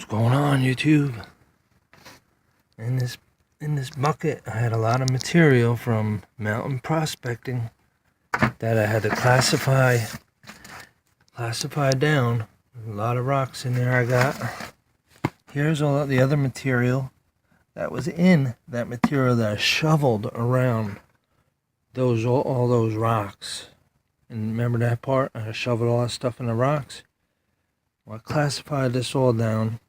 What's going on, YouTube? In this bucket, I had a lot of material from mountain prospecting that I had to classify down. A lot of rocks in there I got. Here's all the other material that was in that material that I shoveled around all those rocks. And remember that part? I shoveled all that stuff in the rocks. Well, I classified this all down,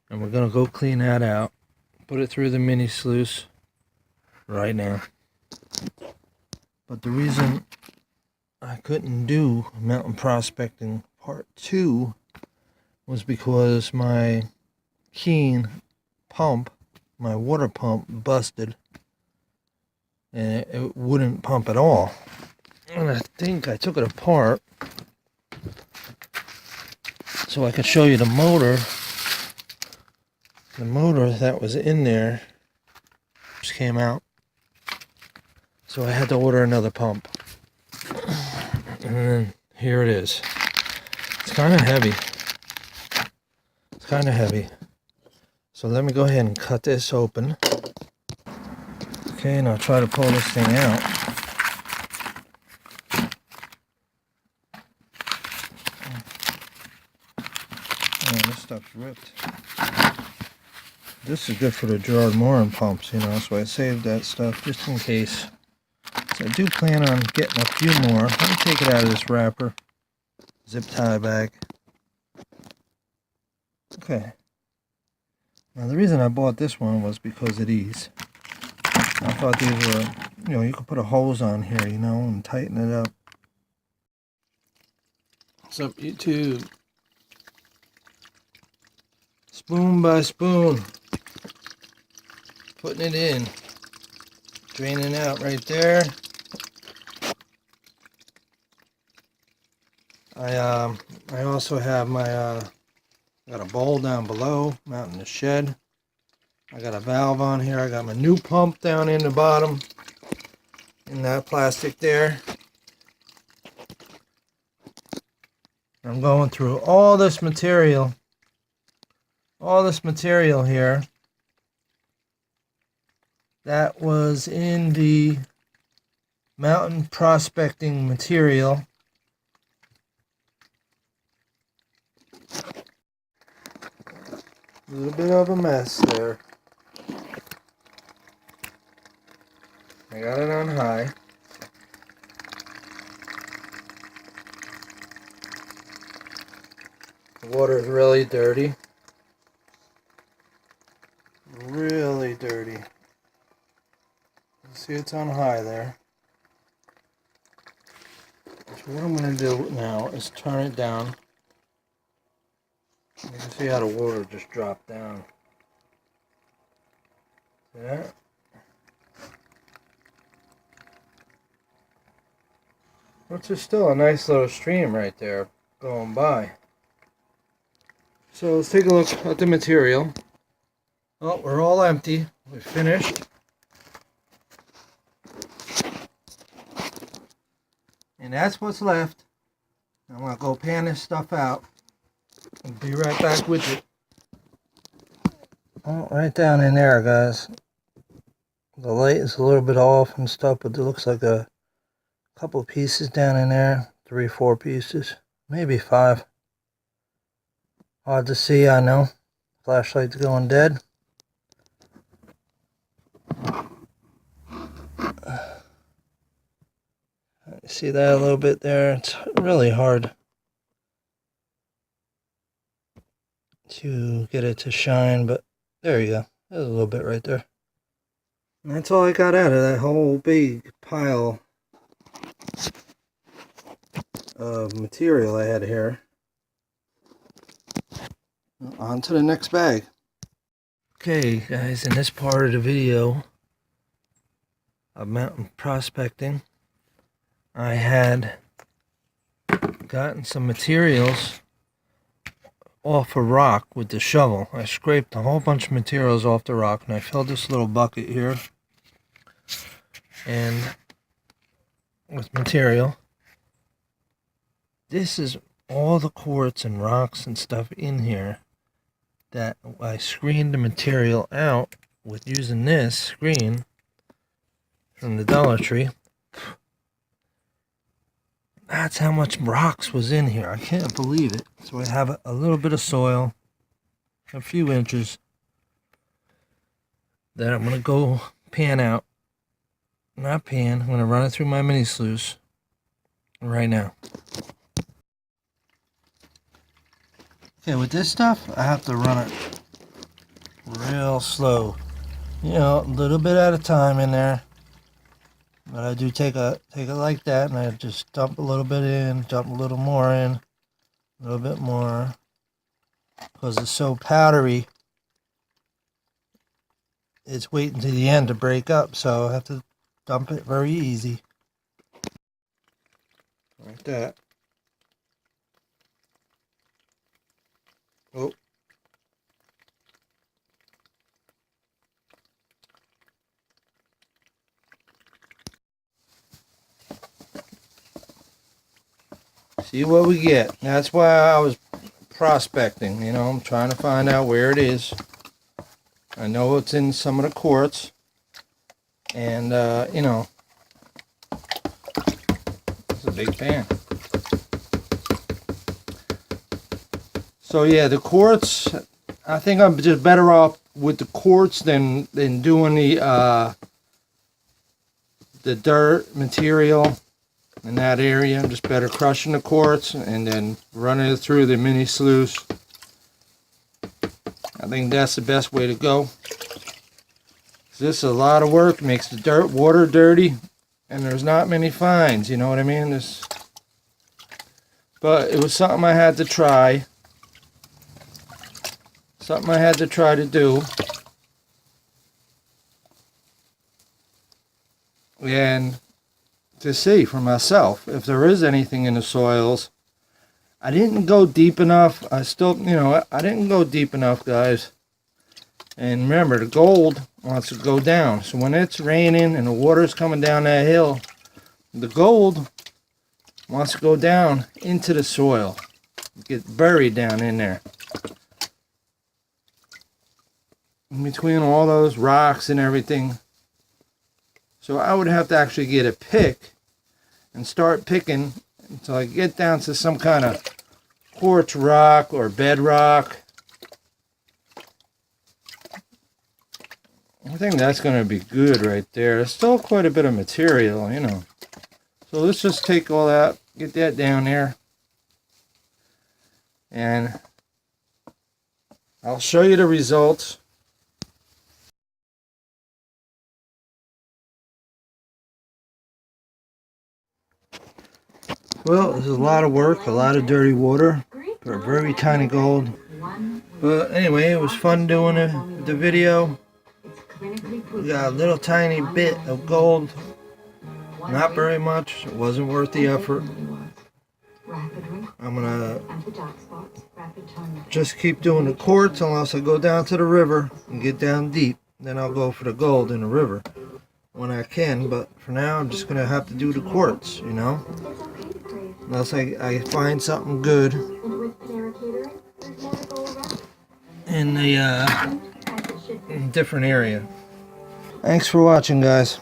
and we're gonna go clean that out, put it through the mini sluice right now. But the reason I couldn't do mountain prospecting part 2 was because my Keen pump, my water pump, busted, and it wouldn't pump at all. And I think I took it apart so I could show you the motor. The motor that was in there just came out, so I had to order another pump. And then here it is. It's kind of heavy. So let me go ahead and cut this open. Okay, and I'll try to pull this thing out. Man, this stuff's ripped. This is good for the Gerard Morin pumps, you know, so I saved that stuff just in case. So I do plan on getting a few more. Let me take it out of this wrapper. Zip tie bag. Okay. Now the reason I bought this one was because of these. I thought these were, you know, you could put a hose on here, you know, and tighten it up. What's up, YouTube? Spoon by spoon. Putting it in. Draining out right there. I also have my got a bowl down below, out in the shed. I got a valve on here. I got my new pump down in the bottom, in that plastic there. I'm going through all this material here that was in the mountain prospecting material. A little bit of a mess there. I got it on high. The water is really dirty. Really dirty. You see it's on high there. So what I'm going to do now is turn it down. You can see how the water just dropped down. See that? Which is still a nice little stream right there going by. So let's take a look at the material. Oh, we're all empty. We finished. And that's what's left. I'm going to go pan this stuff out. I'll be right back with it. Oh, right down in there, guys. The light is a little bit off and stuff, but it looks like a couple pieces down in there. 3, 4 pieces. Maybe 5. Hard to see, I know. Flashlight's going dead. See that a little bit there? It's really hard to get it to shine, but there you go. There's a little bit right there. And that's all I got out of that whole big pile of material I had here. On to the next bag. Okay, guys, in this part of the video of mountain prospecting, I had gotten some materials off a rock with the shovel. I scraped a whole bunch of materials off the rock, and I filled this little bucket here and with material. This is all the quartz and rocks and stuff in here that I screened the material out with using this screen from the Dollar Tree. That's how much rocks was in here. I can't believe it. So I have a little bit of soil, a few inches, that I'm going to go pan out. Not pan, I'm going to run it through my mini sluice right now. Okay, with this stuff, I have to run it real slow. You know, a little bit at a time in there. But I do take it like that, and I just dump a little bit in, dump a little more in, a little bit more, because it's so powdery. It's waiting to the end to break up, so I have to dump it very easy, like that. Oh. See what we get. That's why I was prospecting, you know, I'm trying to find out where it is. I know it's in some of the quartz, and you know, it's a big pan. So yeah, the quartz, I think I'm just better off with the quartz than doing the dirt material in that area. I'm just better crushing the quartz and then running it through the mini sluice. I think that's the best way to go. This is a lot of work, makes the water dirty, and there's not many finds, you know what I mean? But it was something I had to try. Something I had to try to do. And to see for myself if there is anything in the soils. I didn't go deep enough. I still, you know, I didn't go deep enough, guys. And remember, the gold wants to go down. So when it's raining and the water's coming down that hill, the gold wants to go down into the soil. Get buried down in there. In between all those rocks and everything. So I would have to actually get a pick and start picking until I get down to some kind of quartz rock or bedrock. I think that's going to be good right there. There's still quite a bit of material, you know. So let's just take all that, get that down there. And I'll show you the results. Well, this is a lot of work, a lot of dirty water for a very tiny gold. But anyway, it was fun doing the video. We got a little tiny bit of gold. Not very much. It wasn't worth the effort. I'm gonna just keep doing the quartz unless I go down to the river and get down deep. Then I'll go for the gold in the river when I can. But for now, I'm just gonna have to do the quartz, you know. Unless I find something good in the different area. Thanks for watching, guys.